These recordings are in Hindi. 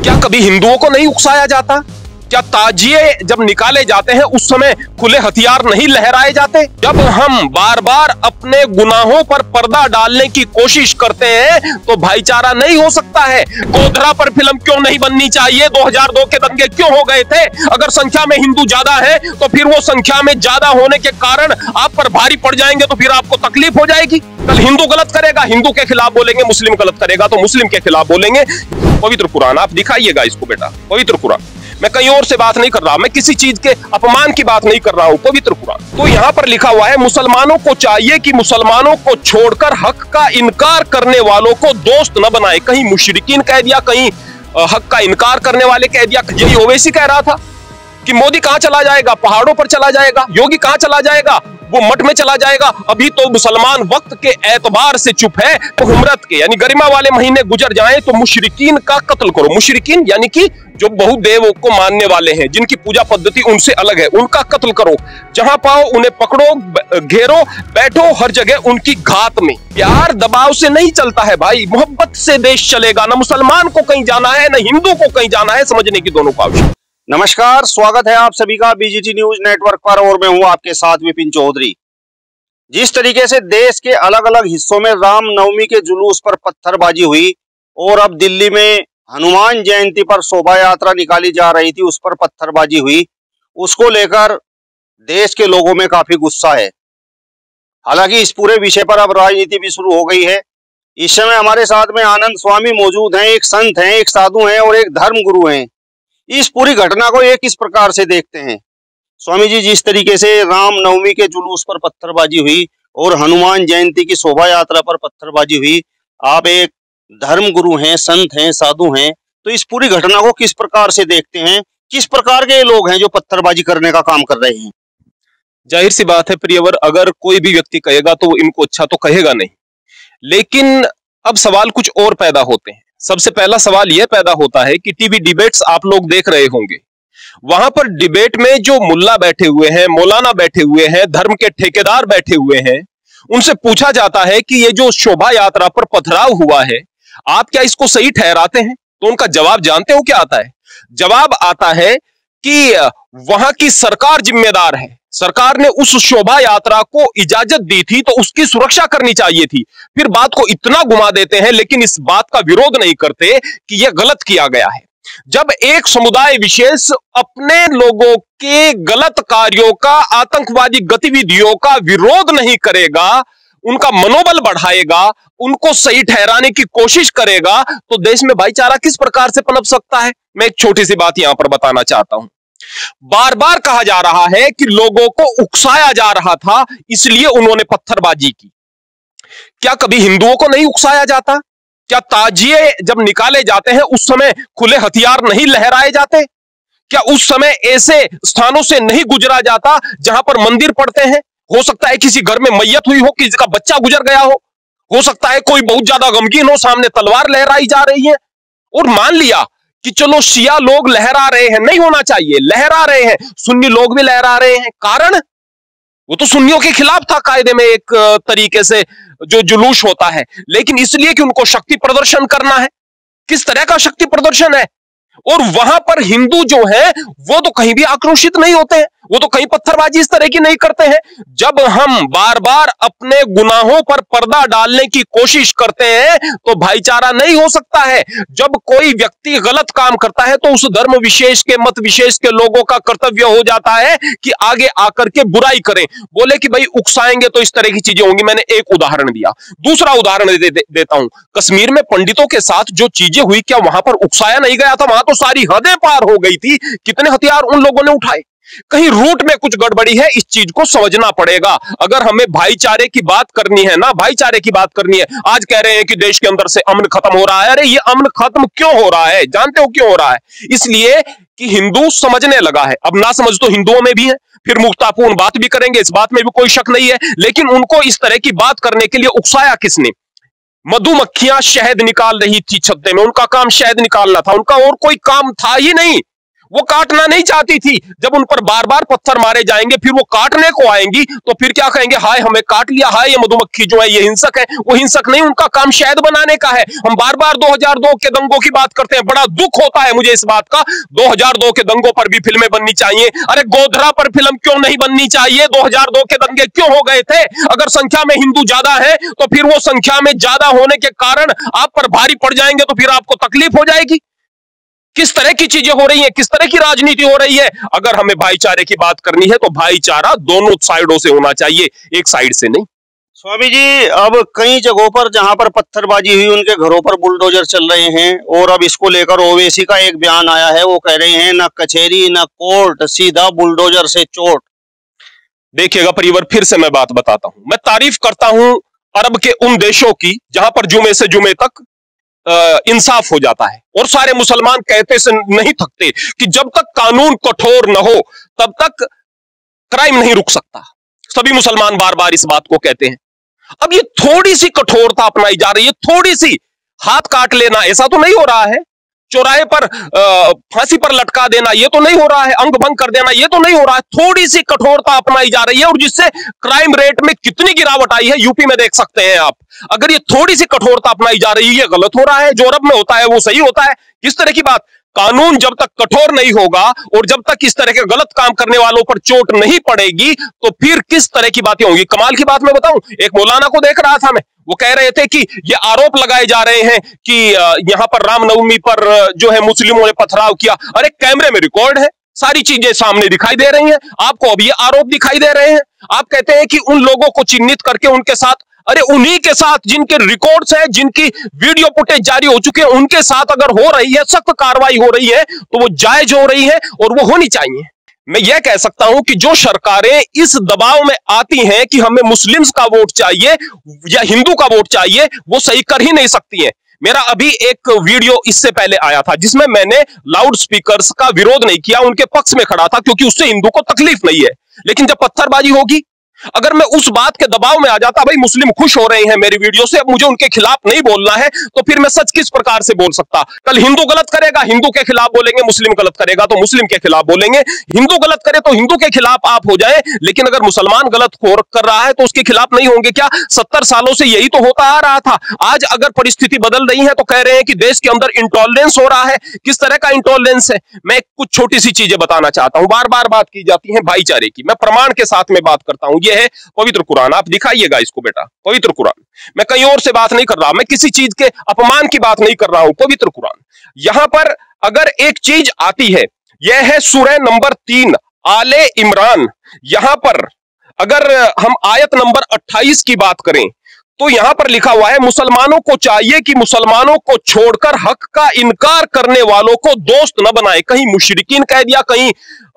क्या कभी हिंदुओं को नहीं उकसाया जाता? क्या ताजिए जब निकाले जाते हैं उस समय खुले हथियार नहीं लहराए जाते? जब हम बार बार अपने गुनाहों पर पर्दा डालने की कोशिश करते हैं तो भाईचारा नहीं हो सकता है। गोधरा पर फिल्म क्यों नहीं बननी चाहिए? 2002 के दंगे क्यों हो गए थे? अगर संख्या में हिंदू ज्यादा है तो फिर वो संख्या में ज्यादा होने के कारण आप पर भारी पड़ जाएंगे तो फिर आपको तकलीफ हो जाएगी। कल हिंदू गलत करेगा, हिंदू के खिलाफ बोलेंगे, मुस्लिम गलत करेगा तो मुस्लिम के खिलाफ बोलेंगे। पवित्र कुरान आप दिखाइएगा इसको बेटा, पवित्र कुरान। मैं कहीं और से बात नहीं कर रहा, मैं किसी चीज के अपमान की बात नहीं कर रहा हूं, पवित्र कुरान। तो यहां पर लिखा हुआ है, मुसलमानों को चाहिए कि मुसलमानों को छोड़कर हक का इनकार करने वालों को दोस्त न बनाए। कहीं मुशरिकीन कह दिया, कहीं हक का इनकार करने वाले कह दिया। यही ओवैसी कह रहा था कि मोदी कहां चला जाएगा? पहाड़ों पर चला जाएगा। योगी कहां चला जाएगा? वो मठ में चला जाएगा। अभी तो मुसलमान वक्त के एतबार से चुप है, तो हुमरत के यानी गरिमा वाले महीने गुजर जाएं तो मुशरिकीन का कत्ल करो। मुशरिकीन यानी कि जो बहुदेव को मानने वाले हैं, जिनकी पूजा पद्धति उनसे अलग है, उनका कत्ल करो। जहां पाओ उन्हें पकड़ो, घेरो, बैठो हर जगह उनकी घात में। प्यार दबाव से नहीं चलता है भाई, मोहब्बत से देश चलेगा। ना मुसलमान को कहीं जाना है, ना हिंदू को कहीं जाना है, समझने की दोनों का आवश्यक। नमस्कार, स्वागत है आप सभी का बीजीटी न्यूज नेटवर्क पर और मैं हूं आपके साथ विपिन चौधरी। जिस तरीके से देश के अलग अलग हिस्सों में रामनवमी के जुलूस पर पत्थरबाजी हुई और अब दिल्ली में हनुमान जयंती पर शोभा यात्रा निकाली जा रही थी, उस पर पत्थरबाजी हुई, उसको लेकर देश के लोगों में काफी गुस्सा है। हालांकि इस पूरे विषय पर अब राजनीति भी शुरू हो गई है। इस समय हमारे साथ में आनंद स्वामी मौजूद हैं, एक संत हैं, एक साधु हैं और एक धर्म गुरु हैं। इस पूरी घटना को एक इस प्रकार से देखते हैं। स्वामी जी, जिस तरीके से रामनवमी के जुलूस पर पत्थरबाजी हुई और हनुमान जयंती की शोभा यात्रा पर पत्थरबाजी हुई, आप एक धर्म गुरु हैं, संत हैं, साधु हैं, तो इस पूरी घटना को किस प्रकार से देखते हैं? किस प्रकार के लोग हैं जो पत्थरबाजी करने का काम कर रहे हैं? जाहिर सी बात है प्रियवर, अगर कोई भी व्यक्ति कहेगा तो वो इनको अच्छा तो कहेगा नहीं, लेकिन अब सवाल कुछ और पैदा होते हैं। सबसे पहला सवाल यह पैदा होता है कि टीवी डिबेट्स आप लोग देख रहे होंगे, वहां पर डिबेट में जो मुल्ला बैठे हुए हैं, मौलाना बैठे हुए हैं, धर्म के ठेकेदार बैठे हुए हैं, उनसे पूछा जाता है कि ये जो शोभा यात्रा पर पथराव हुआ है, आप क्या इसको सही ठहराते हैं? तो उनका जवाब जानते हो क्या आता है? जवाब आता है कि वहां की सरकार जिम्मेदार है, सरकार ने उस शोभा यात्रा को इजाजत दी थी तो उसकी सुरक्षा करनी चाहिए थी। फिर बात को इतना घुमा देते हैं, लेकिन इस बात का विरोध नहीं करते कि यह गलत किया गया है। जब एक समुदाय विशेष अपने लोगों के गलत कार्यों का, आतंकवादी गतिविधियों का विरोध नहीं करेगा, उनका मनोबल बढ़ाएगा, उनको सही ठहराने की कोशिश करेगा, तो देश में भाईचारा किस प्रकार से पनप सकता है? मैं एक छोटी सी बात यहां पर बताना चाहता हूं। बार बार कहा जा रहा है कि लोगों को उकसाया जा रहा था, इसलिए उन्होंने पत्थरबाजी की। क्या कभी हिंदुओं को नहीं उकसाया जाता? क्या ताजिए जब निकाले जाते हैं उस समय खुले हथियार नहीं लहराए जाते? क्या उस समय ऐसे स्थानों से नहीं गुजरा जाता जहां पर मंदिर पड़ते हैं? हो सकता है किसी घर में मैयत हुई हो, किसी का बच्चा गुजर गया हो सकता है कोई बहुत ज्यादा गमगीन हो, सामने तलवार लहराई जा रही है, और मान लिया कि चलो शिया लोग लहरा रहे हैं, नहीं होना चाहिए, लहरा रहे हैं, सुन्नी लोग भी लहरा रहे हैं। कारण वो तो सुन्नियों के खिलाफ था कायदे में, एक तरीके से जो जुलूस होता है, लेकिन इसलिए कि उनको शक्ति प्रदर्शन करना है। किस तरह का शक्ति प्रदर्शन है? और वहां पर हिंदू जो है वो तो कहीं भी आक्रोशित नहीं होते हैं, वो तो कहीं पत्थरबाजी इस तरह की नहीं करते हैं। जब हम बार बार अपने गुनाहों पर पर्दा डालने की कोशिश करते हैं तो भाईचारा नहीं हो सकता है। जब कोई व्यक्ति गलत काम करता है तो उस धर्म विशेष के, मत विशेष के लोगों का कर्तव्य हो जाता है कि आगे आकर के बुराई करें, बोले कि भाई उकसाएंगे तो इस तरह की चीजें होंगी। मैंने एक उदाहरण दिया, दूसरा उदाहरण देता हूं। कश्मीर में पंडितों के साथ जो चीजें हुई, क्या वहां पर उकसाया नहीं गया था? वहां तो सारी हदें पार हो गई थी। कितने हथियार उन लोगों ने उठाए? कहीं रूट में कुछ गड़बड़ी है, इस चीज को समझना पड़ेगा। अगर हमें भाईचारे की बात करनी है ना, भाईचारे की बात करनी है। आज कह रहे हैं कि देश के अंदर से अमन खत्म हो रहा है। अरे ये अमन खत्म क्यों हो रहा है? जानते हो क्यों हो रहा है? इसलिए कि हिंदू समझने लगा है। अब ना समझ तो हिंदुओं में भी है, फिर मुक्तापूर्ण बात भी करेंगे, इस बात में भी कोई शक नहीं है, लेकिन उनको इस तरह की बात करने के लिए उकसाया किसने? मधुमक्खियां शहद निकाल रही थी छत्ते में, उनका काम शहद निकालना था, उनका और कोई काम था ही नहीं। वो काटना नहीं चाहती थी। जब उन पर बार बार पत्थर मारे जाएंगे, फिर वो काटने को आएंगी तो फिर क्या कहेंगे, हाय हमें काट लिया, हाय ये मधुमक्खी जो है ये हिंसक है। वो हिंसक नहीं, उनका काम शहद बनाने का है। हम बार बार 2002 के दंगों की बात करते हैं, बड़ा दुख होता है मुझे इस बात का। 2002 के दंगों पर भी फिल्में बननी चाहिए। अरे गोधरा पर फिल्म क्यों नहीं बननी चाहिए? 2002 के दंगे क्यों हो गए थे? अगर संख्या में हिंदू ज्यादा है तो फिर वो संख्या में ज्यादा होने के कारण आप पर भारी पड़ जाएंगे तो फिर आपको तकलीफ हो जाएगी। किस तरह की चीजें हो रही हैं, किस तरह की राजनीति हो रही है। अगर हमें भाईचारे की बात करनी है तो भाईचारा दोनों साइडों से होना चाहिए, एक साइड से नहीं। स्वामी जी, अब कई जगहों पर जहां पर पत्थरबाजी हुई उनके घरों पर बुलडोजर चल रहे हैं और अब इसको लेकर ओवैसी का एक बयान आया है। वो कह रहे हैं ना कचहरी ना कोर्ट, सीधा बुलडोजर से चोट। देखिएगा परिवार, फिर से मैं बात बताता हूं, मैं तारीफ करता हूं अरब के उन देशों की जहां पर जुमे से जुमे तक इंसाफ हो जाता है और सारे मुसलमान कहते से नहीं थकते कि जब तक कानून कठोर न हो तब तक क्राइम नहीं रुक सकता। सभी मुसलमान बार बार इस बात को कहते हैं। अब ये थोड़ी सी कठोरता अपनाई जा रही है, थोड़ी सी हाथ काट लेना ऐसा तो नहीं हो रहा है, चौराहे पर फांसी पर लटका देना ये तो नहीं हो रहा है, अंग भंग कर देना ये तो नहीं हो रहा है। थोड़ी सी कठोरता अपनाई जा रही है और जिससे क्राइम रेट में कितनी गिरावट आई है यूपी में देख सकते हैं आप। अगर ये थोड़ी सी कठोरता अपनाई जा रही है, ये गलत हो रहा है। जो अरब में होता है वो सही होता है। किस तरह की बात, कानून जब तक कठोर नहीं होगा और जब तक इस तरह के गलत काम करने वालों पर चोट नहीं पड़ेगी तो फिर किस तरह की बातें होंगी। कमाल की बात मैं बताऊं, एक मौलाना को देख रहा था मैं, वो कह रहे थे कि ये आरोप लगाए जा रहे हैं कि यहां पर रामनवमी पर जो है मुस्लिमों ने पथराव किया। अरे कैमरे में रिकॉर्ड है, सारी चीजें सामने दिखाई दे रही हैं, आपको अब ये आरोप दिखाई दे रहे हैं। आप कहते हैं कि उन लोगों को चिन्हित करके उनके साथ, अरे उन्हीं के साथ जिनके रिकॉर्ड्स हैं, जिनकी वीडियो फुटेज जारी हो चुके हैं, उनके साथ अगर हो रही है, सख्त कार्रवाई हो रही है तो वो जायज हो रही है और वो होनी चाहिए। मैं यह कह सकता हूं कि जो सरकारें इस दबाव में आती हैं कि हमें मुस्लिम्स का वोट चाहिए या हिंदू का वोट चाहिए, वो सही कर ही नहीं सकती हैं। मेरा अभी एक वीडियो इससे पहले आया था जिसमें मैंने लाउड स्पीकर्स का विरोध नहीं किया, उनके पक्ष में खड़ा था क्योंकि उससे हिंदू को तकलीफ नहीं है। लेकिन जब पत्थरबाजी होगी, अगर मैं उस बात के दबाव में आ जाता, भाई मुस्लिम खुश हो रहे हैं मेरी वीडियो से, अब मुझे उनके खिलाफ नहीं बोलना है, तो फिर मैं सच किस प्रकार से बोल सकता। कल हिंदू गलत करेगा हिंदू के खिलाफ बोलेंगे, मुस्लिम गलत करेगा तो मुस्लिम के खिलाफ बोलेंगे, हिंदू गलत करे तो हिंदू के खिलाफ आप हो जाए, लेकिन अगर मुसलमान गलत कर रहा है तो उसके खिलाफ नहीं होंगे क्या? 70 सालों से यही तो होता आ रहा था। आज अगर परिस्थिति बदल रही है तो कह रहे हैं कि देश के अंदर इंटॉलरेंस हो रहा है। किस तरह का इंटॉलरेंस है? मैं कुछ छोटी सी चीजें बताना चाहता हूं। बार बार बात की जाती है भाईचारे की, मैं प्रमाण के साथ में बात करता हूं। यह है पवित्र कुरान, आप दिखाइएगा इसको बेटा, पवित्र कुरान। मैं कहीं और से बात नहीं कर रहा, मैं किसी चीज के अपमान की बात नहीं कर रहा हूं, पवित्र कुरान। यहां पर अगर एक चीज आती है, यह है सूरह नंबर 3 आले इमरान। यहां पर अगर हम आयत नंबर 28 की बात करें तो यहां पर लिखा हुआ है, मुसलमानों को चाहिए कि मुसलमानों को छोड़कर हक का इनकार करने वालों को दोस्त न बनाए। कहीं मुशरिकीन कह दिया, कहीं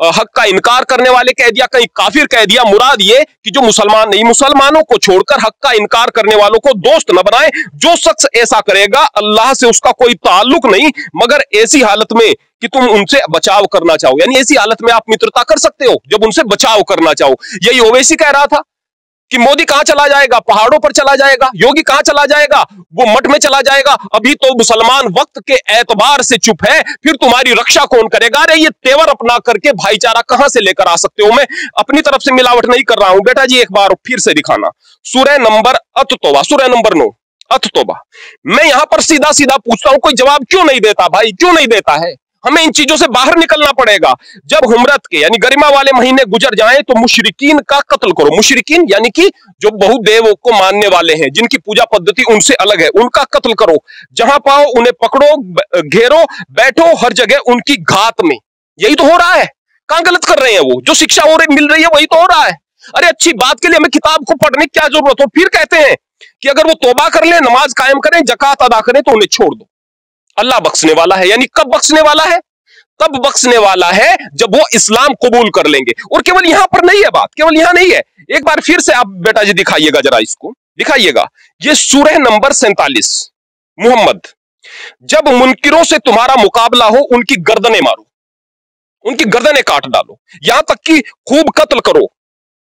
हक का इनकार करने वाले कह दिया, कहीं काफिर कह दिया। मुराद ये कि जो मुसलमान नहीं, मुसलमानों को छोड़कर हक का इनकार करने वालों को दोस्त न बनाए। जो शख्स ऐसा करेगा अल्लाह से उसका कोई ताल्लुक नहीं, मगर ऐसी हालत में कि तुम उनसे बचाव करना चाहो, यानी ऐसी हालत में आप मित्रता कर सकते हो जब उनसे बचाव करना चाहो। यही ओवैसी कह रहा था कि मोदी कहां चला जाएगा, पहाड़ों पर चला जाएगा, योगी कहां चला जाएगा, वो मठ में चला जाएगा। अभी तो मुसलमान वक्त के एतबार से चुप है, फिर तुम्हारी रक्षा कौन करेगा? अरे ये तेवर अपना करके भाईचारा कहां से लेकर आ सकते हो? मैं अपनी तरफ से मिलावट नहीं कर रहा हूं बेटा जी, एक बार फिर से दिखाना सूरह नंबर अत-तौबा, सूरह नंबर 9 अत-तौबा। मैं यहां पर सीधा सीधा पूछता हूं, कोई जवाब क्यों नहीं देता भाई, क्यों नहीं देता है? हमें इन चीजों से बाहर निकलना पड़ेगा। जब हुमरत के यानी गरिमा वाले महीने गुजर जाएं तो मुशरिकीन का कत्ल करो। मुशरिकीन यानी कि जो बहुदेवों को मानने वाले हैं, जिनकी पूजा पद्धति उनसे अलग है, उनका कत्ल करो। जहां पाओ उन्हें पकड़ो, घेरो, बैठो हर जगह उनकी घात में। यही तो हो रहा है। कहां गलत कर रहे हैं वो? जो शिक्षा हो रही मिल रही है वही तो हो रहा है। अरे अच्छी बात के लिए हमें किताब को पढ़ने की क्या जरूरत हो? फिर कहते हैं कि अगर वो तौबा कर ले, नमाज कायम करें, ज़कात अदा करें तो उन्हें छोड़ दो। अल्लाह बख्शने वाला है, यानी कब बख्शने वाला है? तब बख्शने वाला है जब वो इस्लाम कबूल कर लेंगे। और केवल यहां पर नहीं है बात, केवल यहां नहीं है। एक बार फिर से आप बेटा जी दिखाइएगा, जरा इसको दिखाइएगा। ये सूरह नंबर 47 मुहम्मद। जब मुनकिरों से तुम्हारा मुकाबला हो उनकी गर्दनें मारो, उनकी गर्दनें काट डालो, यहां तक कि खूब कत्ल करो।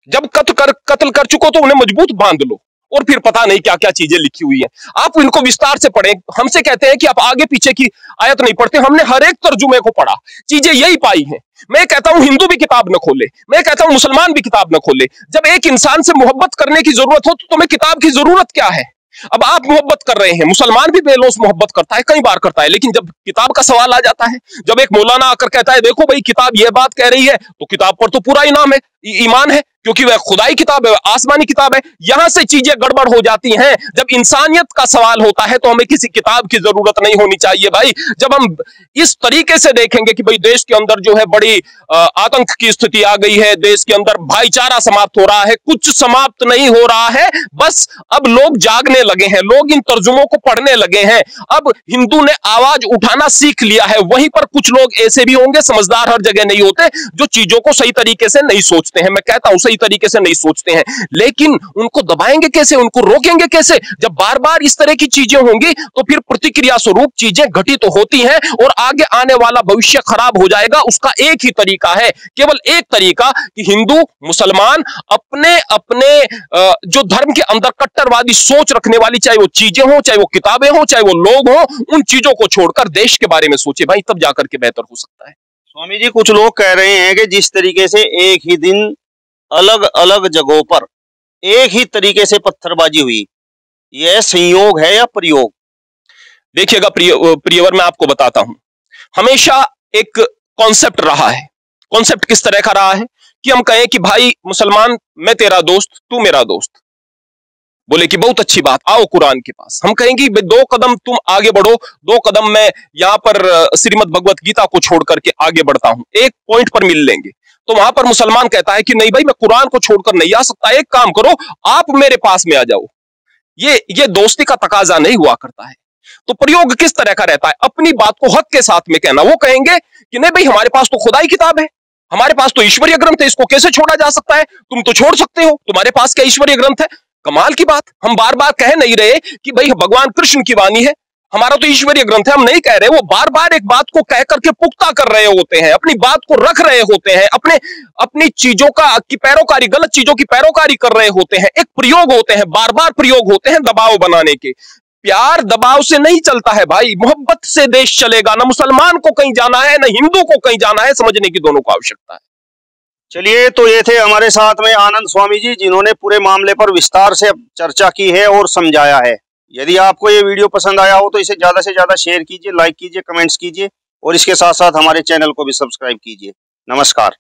जब कत्ल कर चुको तो उन्हें मजबूत बांध लो और फिर पता नहीं क्या क्या चीजें लिखी हुई हैं। आप इनको विस्तार से पढ़ें। हमसे कहते हैं कि आप आगे पीछे की आयत नहीं पढ़ते, हमने हर एक तर्जुमे को पढ़ा, चीजें यही पाई हैं। मैं कहता हूं हिंदू भी किताब न खोले, मैं कहता हूं मुसलमान भी किताब न खोले। जब एक इंसान से मोहब्बत करने की जरूरत हो तो तुम्हें किताब की जरूरत क्या है? अब आप मोहब्बत कर रहे हैं, मुसलमान भी बेलोस मोहब्बत करता है, कई बार करता है, लेकिन जब किताब का सवाल आ जाता है, जब एक मौलाना आकर कहता है देखो भाई किताब ये बात कह रही है, तो किताब पर तो पूरा इनाम है, ईमान है, क्योंकि वह खुदाई किताब है, आसमानी किताब है। यहां से चीजें गड़बड़ हो जाती हैं। जब इंसानियत का सवाल होता है तो हमें किसी किताब की जरूरत नहीं होनी चाहिए भाई। जब हम इस तरीके से देखेंगे कि भाई देश के अंदर जो है बड़ी आतंक की स्थिति आ गई है, देश के अंदर भाईचारा समाप्त हो रहा है, कुछ समाप्त नहीं हो रहा है, बस अब लोग जागने लगे हैं, लोग इन तर्जुमों को पढ़ने लगे हैं। अब हिंदू ने आवाज उठाना सीख लिया है। वहीं पर कुछ लोग ऐसे भी होंगे, समझदार हर जगह नहीं होते, जो चीजों को सही तरीके से नहीं सोचते हैं। मैं कहता हूं सही तरीके से नहीं सोचते हैं, लेकिन उनको दबाएंगे कैसे, उनको रोकेंगे कैसे? जब बार बार इस तरह की चीजें होंगी तो फिर प्रतिक्रिया स्वरूप चीजें घटित तो होती हैं और आगे आने वाला भविष्य खराब हो जाएगा। उसका एक ही तरीका है, केवल एक तरीका, कि हिंदू मुसलमान अपने अपने जो धर्म के अंदर कट्टरवादी सोच रखने वाली, चाहे वो चीजें हो, चाहे वो किताबें हो, चाहे वो लोग हो, उन चीजों को छोड़कर देश के बारे में सोचे भाई, तब जाकर के बेहतर हो सकता है। स्वामी जी, कुछ लोग कह रहे हैं कि जिस तरीके से एक ही दिन अलग अलग जगहों पर एक ही तरीके से पत्थरबाजी हुई, यह संयोग है या प्रयोग? देखिएगा प्रियवर, मैं आपको बताता हूं, हमेशा एक कॉन्सेप्ट रहा है। कॉन्सेप्ट किस तरह का रहा है कि हम कहें कि भाई मुसलमान मैं तेरा दोस्त, तू मेरा दोस्त। बोले कि बहुत अच्छी बात, आओ कुरान के पास। हम कहेंगे 2 कदम तुम आगे बढ़ो, 2 कदम मैं यहां पर श्रीमद् भगवत गीता को छोड़ करके आगे बढ़ता हूं, एक पॉइंट पर मिल लेंगे। तो वहां पर मुसलमान कहता है कि नहीं भाई, मैं कुरान को छोड़कर नहीं आ सकता, एक काम करो आप मेरे पास में आ जाओ। ये दोस्ती का तकाजा नहीं हुआ करता है। तो प्रयोग किस तरह का रहता है? अपनी बात को हक के साथ में कहना। वो कहेंगे कि नहीं भाई, हमारे पास तो खुदाई किताब है, हमारे पास तो ईश्वरीय ग्रंथ है, इसको कैसे छोड़ा जा सकता है? तुम तो छोड़ सकते हो, तुम्हारे पास क्या ईश्वरीय ग्रंथ है? कमाल की बात। हम बार बार कह नहीं रहे कि भाई भगवान कृष्ण की वाणी है, हमारा तो ईश्वरीय ग्रंथ है, हम नहीं कह रहे। वो बार बार एक बात को कह करके पुख्ता कर रहे होते हैं, अपनी बात को रख रहे होते हैं, अपनी चीजों की पैरोकारी, गलत चीजों की पैरोकारी कर रहे होते हैं। एक प्रयोग होते हैं, बार बार प्रयोग होते हैं दबाव बनाने के। प्यार दबाव से नहीं चलता है भाई, मोहब्बत से देश चलेगा। ना मुसलमान को कहीं जाना है, ना हिंदू को कहीं जाना है, समझने की दोनों को आवश्यकता है। चलिए, तो ये थे हमारे साथ में आनंद स्वामी जी, जिन्होंने पूरे मामले पर विस्तार से चर्चा की है और समझाया है। यदि आपको ये वीडियो पसंद आया हो तो इसे ज्यादा से ज्यादा शेयर कीजिए, लाइक कीजिए, कमेंट्स कीजिए और इसके साथ साथ हमारे चैनल को भी सब्सक्राइब कीजिए। नमस्कार।